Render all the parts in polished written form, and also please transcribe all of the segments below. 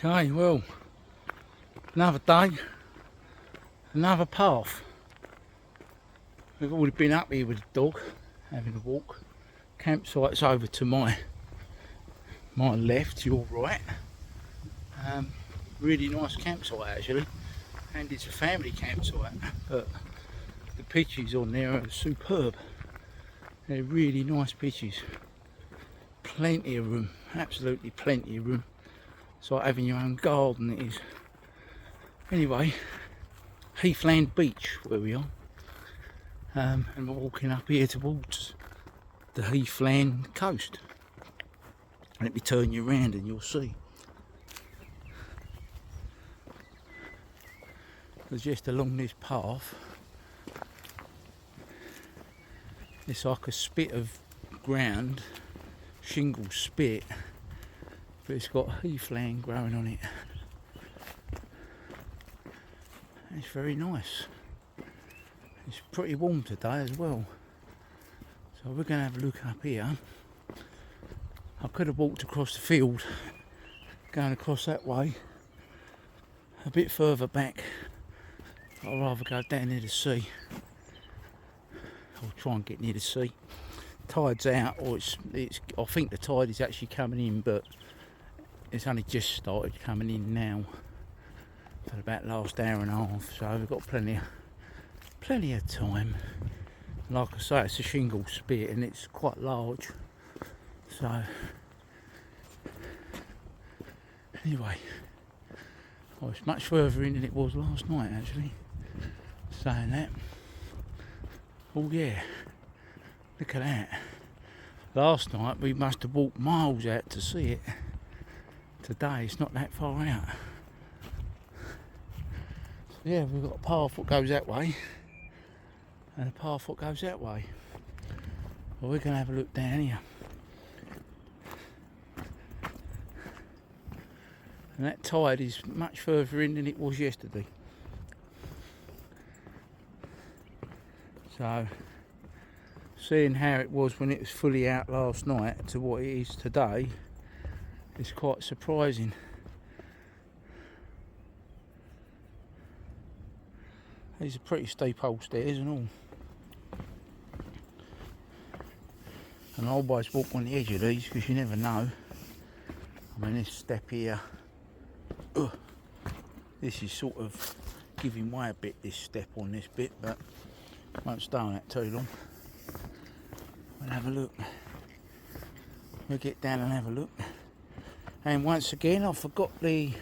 Okay, well, another day, another path. We've already been up here with the dog, having a walk. Campsite's over to my left, your right. Really nice campsite actually, and it's a family campsite, but the pitches on there are superb. They're really nice pitches. Plenty of room, absolutely plenty of room. It's like having your own garden, it is. Anyway, Heathland Beach where we are, and we're walking up here towards the Heathland coast. Let me turn you around and you'll see. There's just along this path, it's like a spit of ground, shingle spit, but it's got heathland growing on it. It's very nice. It's pretty warm today as well, so we're going to have a look up here. I could have walked across the field, going across that way, a bit further back. I'd rather go down near the sea. I'll try and get near the sea. Tide's out, or it's. I think the tide is actually coming in, but it's only just started coming in now. For about the last hour and a half, so we've got plenty of time. Like I say, it's a shingle spit and it's quite large. So anyway, it's much further in than it was last night actually. Saying that, oh yeah, look at that. Last night we must have walked miles out to see it. Today it's not that far out. So yeah, we've got a path that goes that way and a path that goes that way. Well, we're going to have a look down here. And that tide is much further in than it was yesterday. So, seeing how it was when it was fully out last night to what it is today is quite surprising. These are pretty steep old stairs and all. And I always walk on the edge of these because you never know. I mean, this step here, this is sort of giving way a bit, this step on this bit, but won't stay on that too long. We'll have a look. We'll get down and have a look. And once again, I forgot the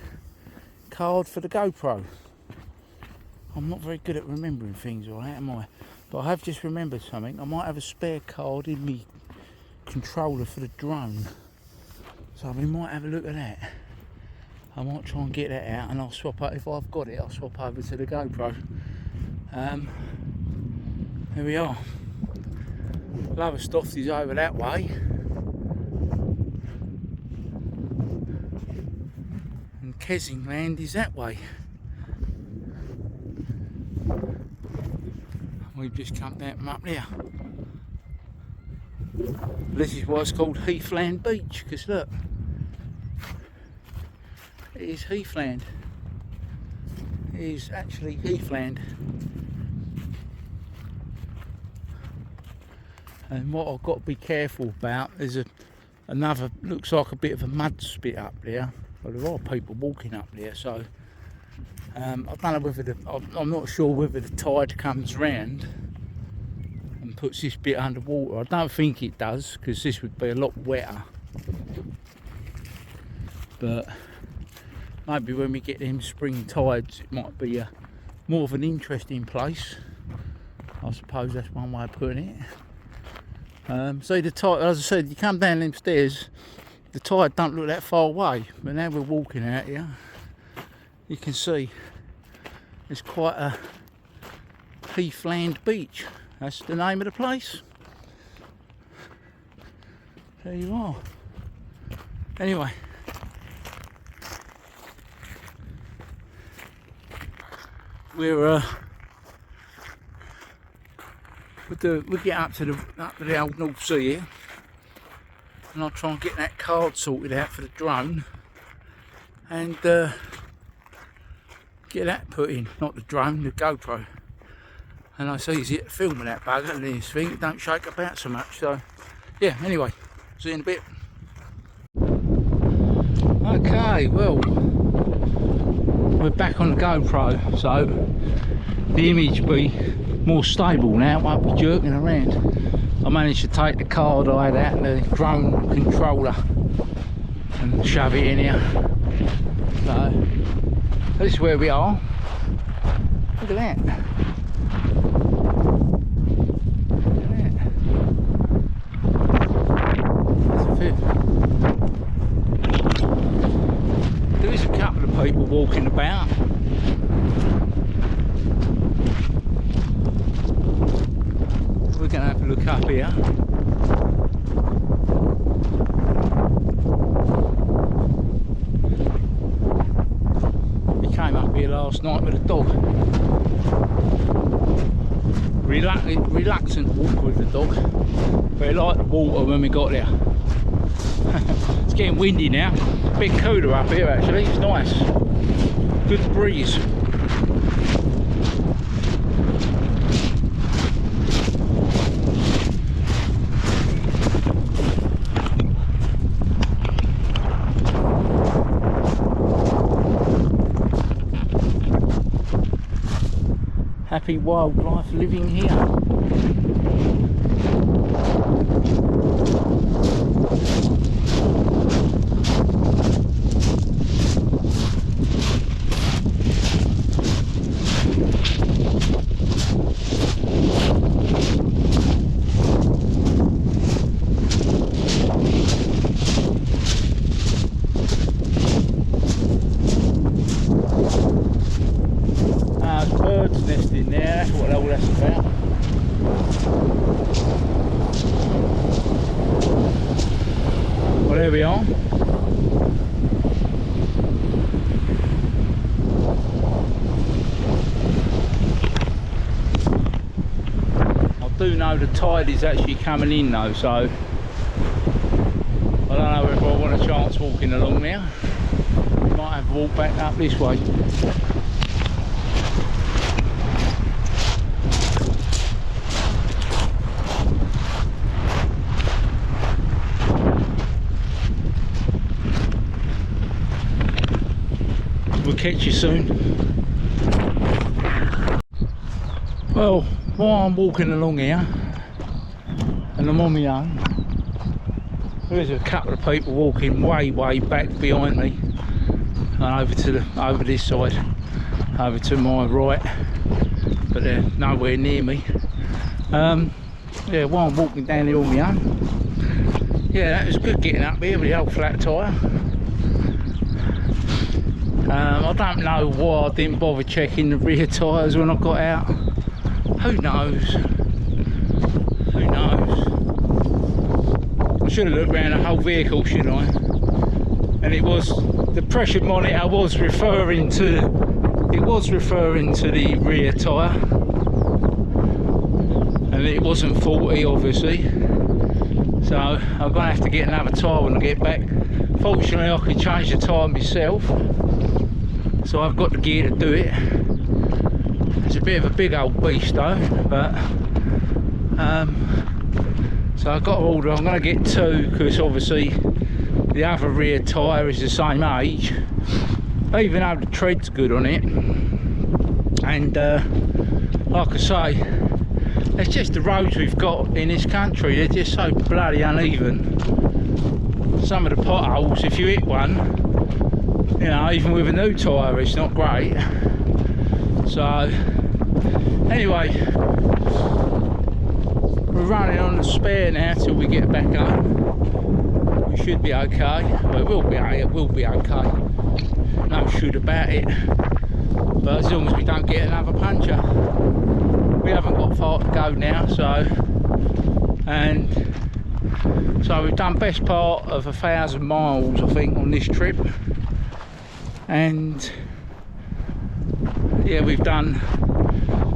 card for the GoPro. I'm not very good at remembering things like that, am I? But I have just remembered something. I might have a spare card in me controller for the drone. So we might have a look at that. I might try and get that out and I'll swap out, if I've got it, I'll swap over to the GoPro. There we are. Lowestoft is over that way. And Kessingland is that way. We've just come down from up there. This is why it's called Heathland Beach, because look, it is Heathland. It is actually Heathland. And what I've got to be careful about is another, looks like a bit of a mud spit up there. Well, there are people walking up there, so I don't know whether I'm not sure whether the tide comes round and puts this bit underwater. I don't think it does, because this would be a lot wetter. But maybe when we get them spring tides, it might be more of an interesting place. I suppose that's one way of putting it. See, the tide, as I said, you come down them stairs, the tide don't look that far away. But now we're walking out here, you can see it's quite a Heathland Beach. That's the name of the place. There you are. Anyway, we'll get up to the old North Sea here, and I'll try and get that card sorted out for the drone. and get that put in, not the drone, the GoPro. And I see easy at filming that bugger and this thing, it don't shake about so much. So yeah, anyway, see you in a bit. Okay, well, we're back on the GoPro, so the image will be more stable now, it won't be jerking around. I managed to take the card I had out, the drone controller, and shove it in here. So this is where we are. Look at that. There is a couple of people walking about. We're going to have a look up here. We came up here last night with a dog. Reluctant walk with the dog, but he liked the water when we got there. It's getting windy now, a bit cooler up here actually, it's nice, good breeze. Happy wildlife living here. Birds nesting there, that's what all that's about. Well, there we are. I do know the tide is actually coming in though, so I don't know if I want a chance walking along there. Might have to walk back up this way. We'll catch you soon. Well, while I'm walking along here and I'm on my own, there's a couple of people walking way back behind me and over this side, over to my right, but they're nowhere near me. Yeah, while I'm walking down here on my own, yeah, that was good getting up here with the old flat tyre. I don't know why I didn't bother checking the rear tyres when I got out. Who knows? Who knows? I should have looked around the whole vehicle, shouldn't I? And it was, the pressure monitor was referring to the rear tyre. And it wasn't 40 obviously. So I'm going to have to get another tyre when I get back. Fortunately I can change the tyre myself. So I've got the gear to do it. It's a bit of a big old beast though, but so I've got to order. I'm going to get two because obviously the other rear tyre is the same age, even though the tread's good on it. And like I say, it's just the roads we've got in this country, they're just so bloody uneven. Some of the potholes, if you hit one, you know, even with a new tyre, it's not great. So, anyway, we're running on the spare now till we get back home. We should be okay. Well, it will be okay. No shoot about it. But as long as we don't get another puncture. We haven't got far to go now, so we've done best part of 1,000 miles, I think, on this trip. And yeah, we've done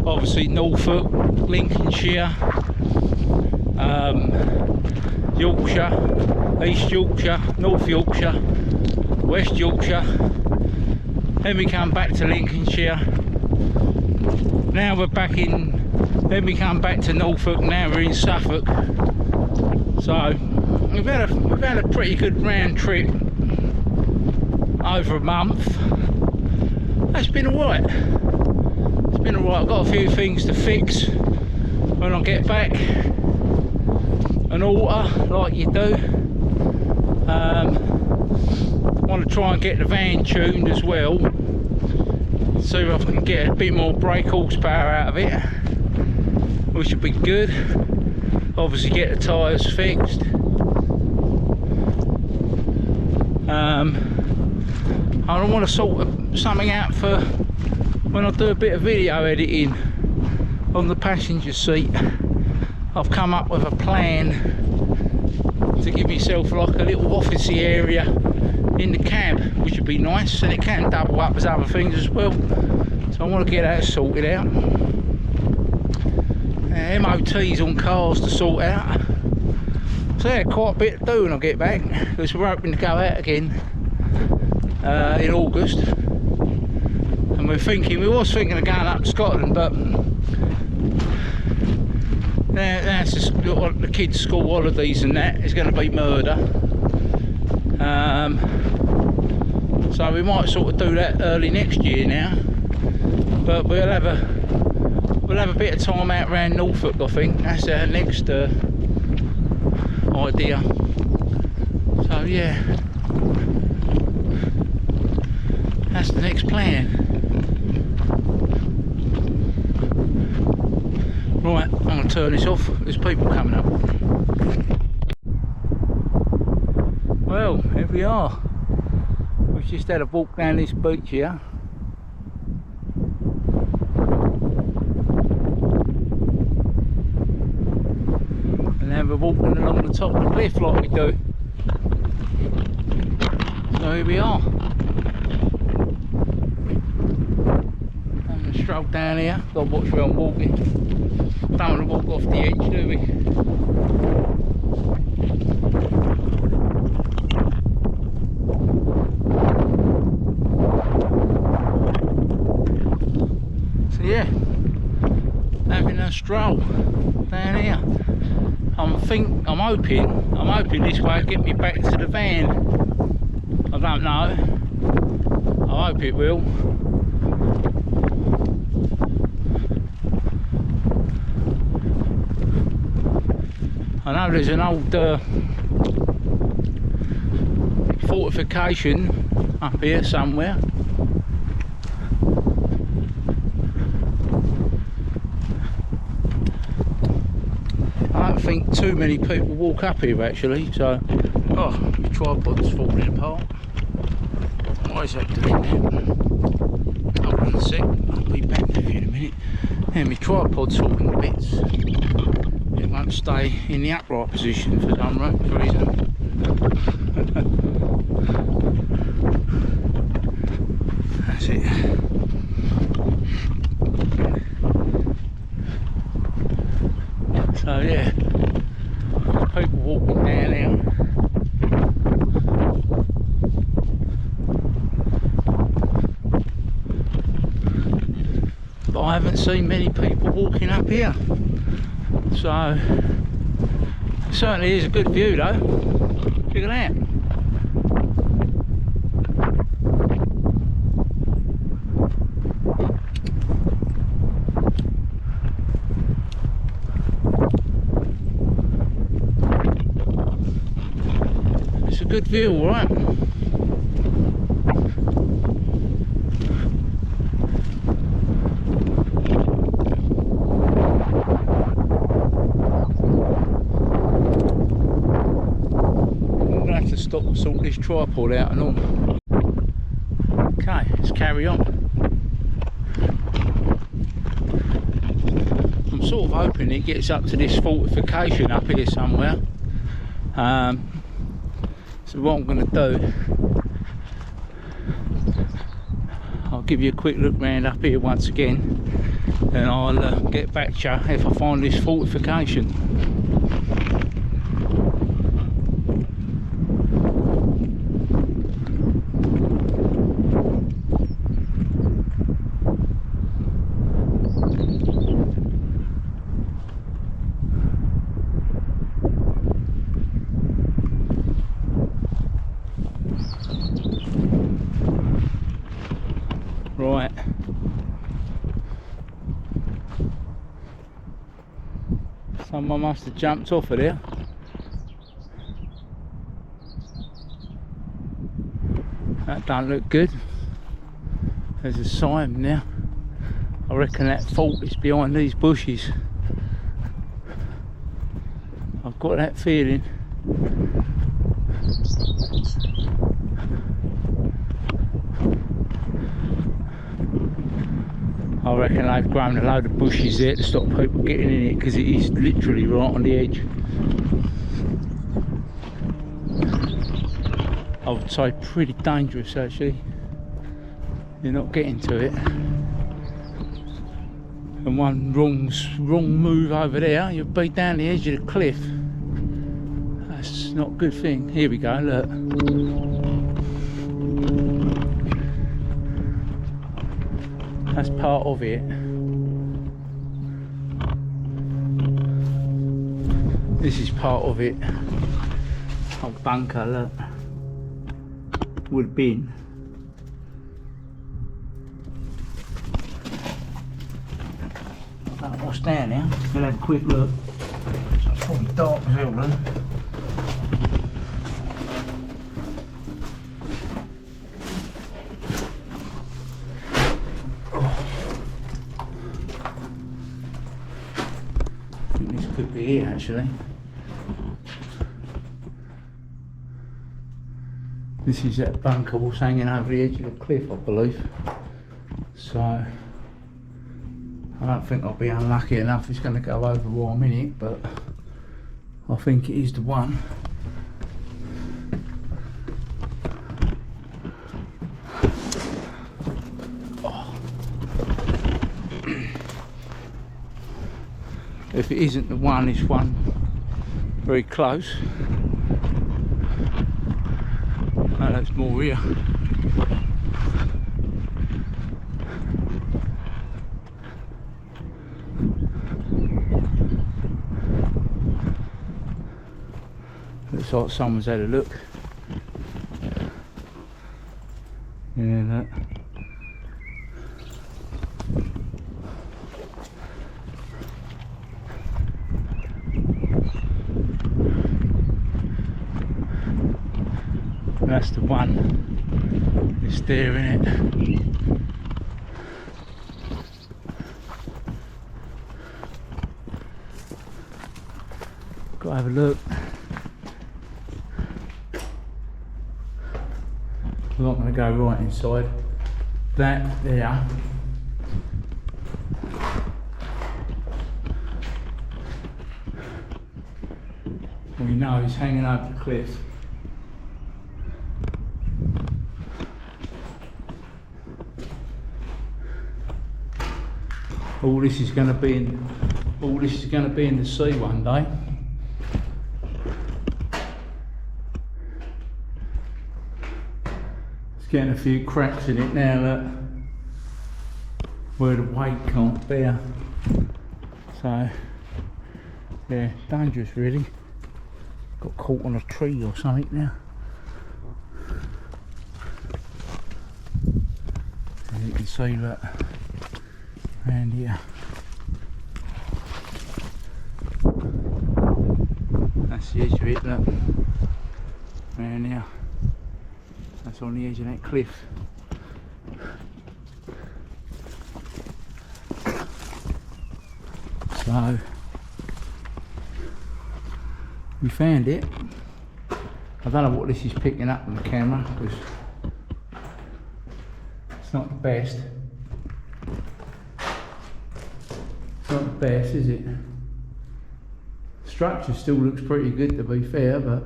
obviously Norfolk, Lincolnshire, Yorkshire, East Yorkshire, North Yorkshire, West Yorkshire. Then we come back to Lincolnshire. Now we're back in. Then we come back to Norfolk. Now we're in Suffolk. So we've had a pretty good round trip over a month. That's been alright. It's been alright. I've got a few things to fix when I get back. An alter, like you do. Want to try and get the van tuned as well. See if I can get a bit more brake horsepower out of it, which would be good. Obviously get the tyres fixed. I don't want to sort something out for when I do a bit of video editing on the passenger seat. I've come up with a plan to give myself like a little officey area in the cab, which would be nice, and it can double up as other things as well. So I want to get that sorted out. MOTs on cars to sort out. So yeah, quite a bit to do when I get back, because we're hoping to go out again in August. And we was thinking of going up to Scotland, but that's just the kids' school holidays and that is going to be murder. So we might sort of do that early next year now, but we'll have a bit of time out around Norfolk. I think that's our next idea. So yeah, that's the next plan. Right, I'm going to turn this off. There's people coming up. Well, here we are. We've just had a walk down this beach here. And now we're walking along the top of the cliff like we do. So here we are. Having a stroll down here. Got to watch where I'm walking. Don't want to walk off the edge, do we? So yeah, having a stroll down here. I'm hoping this way will get me back to the van. I don't know. I hope it will. I know there's an old fortification up here somewhere. I don't think too many people walk up here actually, so... Oh, my tripod's falling apart. Why is that doing that? Hold on a sec, I'll be back with you in a minute. Yeah, my tripod's falling to bits. It won't stay in the upright position for some reason. That's it. So yeah, people walking down here. But I haven't seen many people walking up here. So it certainly is a good view though. Look at that. It's a good view, all right? Stop, sort this tripod out and all. Okay, let's carry on. I'm sort of hoping it gets up to this fortification up here somewhere. So what I'm going to do, I'll give you a quick look round up here once again, and I'll get back to you if I find this fortification. Someone must have jumped off of there. That don't look good. There's a sign now. I reckon that fault is behind these bushes. I've got that feeling. I reckon they've grown a load of bushes there to stop people getting in it, because it is literally right on the edge. I would say pretty dangerous actually. You're not getting to it. And one wrong move over there, you'll be down the edge of the cliff. That's not a good thing. Here we go, look. That's part of it. This is part of it. Oh, bunker, look. Would have been. What's down there? We'll have a quick look. It's probably dark as hell though. I think this could be it actually. This is that bunker was hanging over the edge of the cliff, I believe. So I don't think I'll be unlucky enough it's going to go over while I'm in it, but I think it is the one. Oh. If it isn't the one, it's one very close. No, that's more here. Looks like someone's had a look. Yeah, that. That's the one. It's there, innit? Got to have a look. I'm not going to go right inside. That there. We know it's hanging over the cliff. All this is going to be in the sea one day. It's getting a few cracks in it now, look, where the weight can't bear. So yeah, dangerous really. Got caught on a tree or something now. As you can see, look, around here. That's the edge of it, look. Around here. That's on the edge of that cliff. So we found it. I don't know what this is picking up on the camera because it's not the best. It's not the best, is it? Structure still looks pretty good, to be fair, but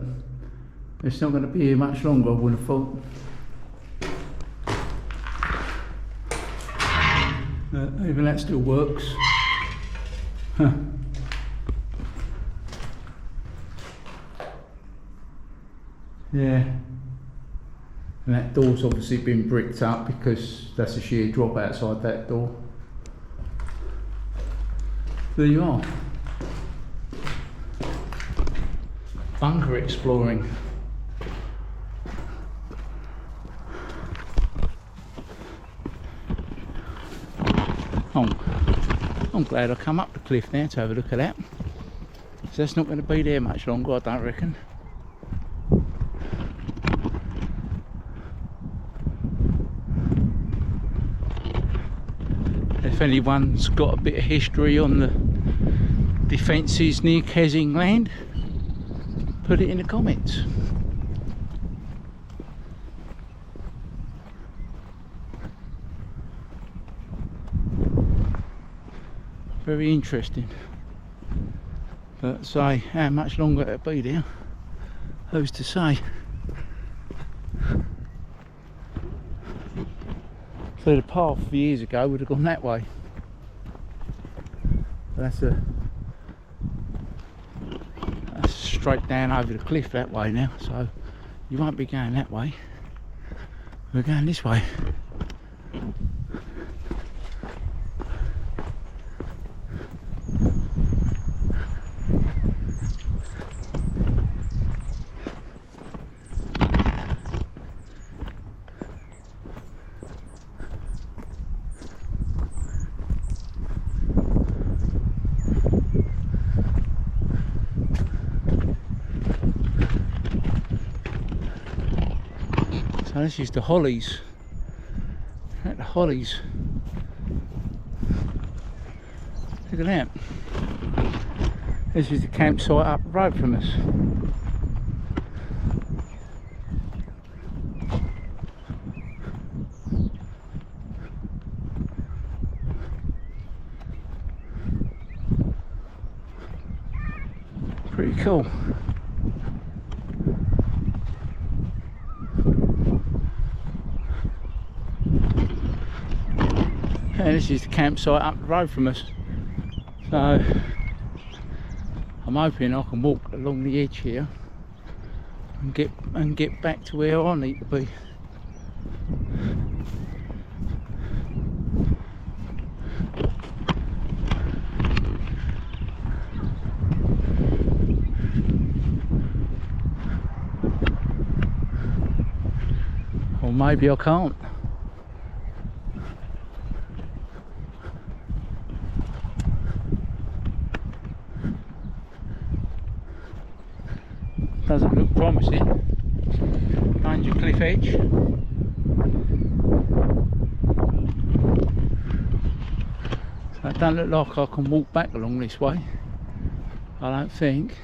it's not going to be here much longer, I would have thought. Even that still works. Huh. Yeah. And that door's obviously been bricked up because that's a sheer drop outside that door. There you are. Bunker exploring. Oh, I'm glad I come up the cliff now to have a look at that. So that's not going to be there much longer, I don't reckon. If anyone's got a bit of history on the defences near Kessingland, put it in the comments. Very interesting. But say, how much longer it'll be there, who's to say? So the path years ago would have gone that way. But that's straight down over the cliff that way now, so you won't be going that way. We're going this way. So this is the Hollies. At the Hollies. Look at that. This is the campsite up the road from us. Pretty cool. And this is the campsite up the road from us. So I'm hoping I can walk along the edge here and get back to where I need to be. Or maybe I can't. Doesn't look promising. Danger cliff edge. So it doesn't look like I can walk back along this way. I don't think.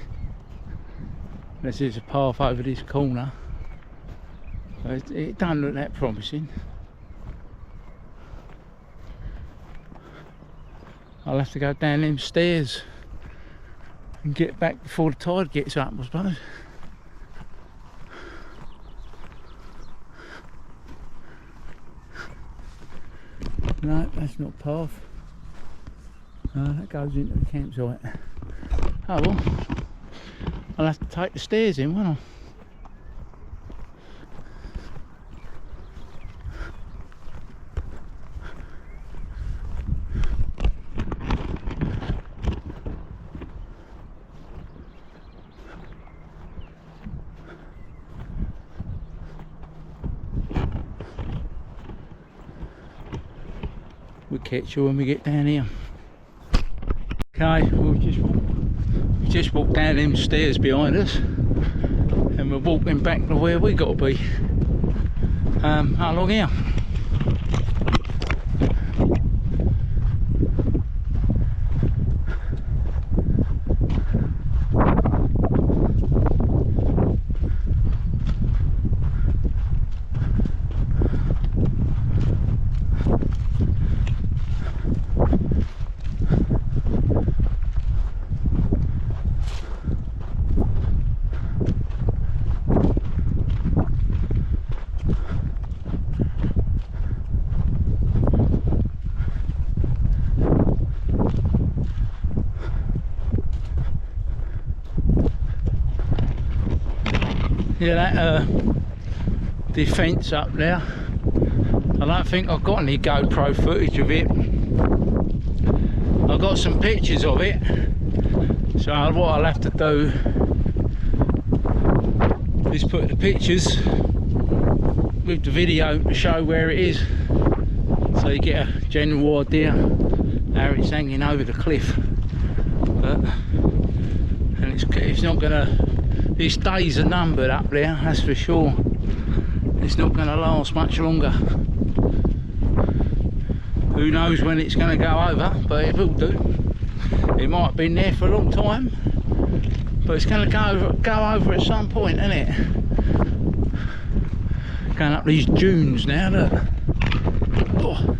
This is a path over this corner. So it doesn't look that promising. I'll have to go down them stairs and get back before the tide gets up, I suppose. No, that's not path. No, that goes into the campsite. Oh well, I'll have to take the stairs in, won't I? We'll catch you when we get down here. Okay, we've just walked down them stairs behind us and we're walking back to where we got to be. How long here? Yeah, that defence up there, I don't think I've got any GoPro footage of it. I've got some pictures of it, so what I'll have to do is put the pictures with the video to show where it is, so you get a general idea how it's hanging over the cliff. And It's not gonna, its days are numbered up there, that's for sure. It's not gonna last much longer. Who knows when it's gonna go over, but it will do. It might have been there for a long time, but it's gonna go over at some point, isn't it? Going up these dunes now, look. Oh.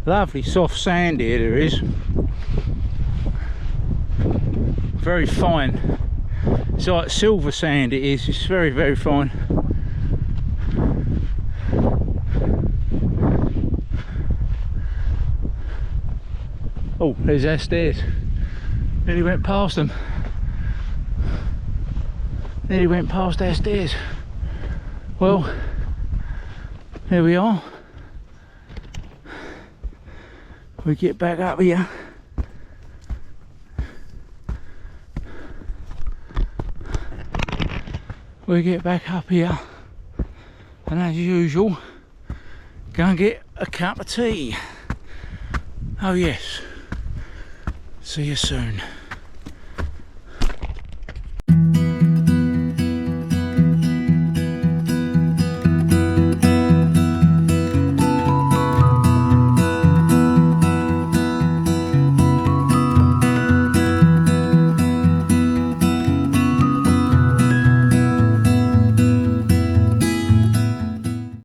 Lovely soft sand here there is. Very fine. It's like silver sand it is. It's very, very fine. Oh, there's our stairs. Nearly went past them. Nearly went past our stairs. Well, there we are. We get back up here. We get back up here, and as usual, go and get a cup of tea. Oh yes. See you soon.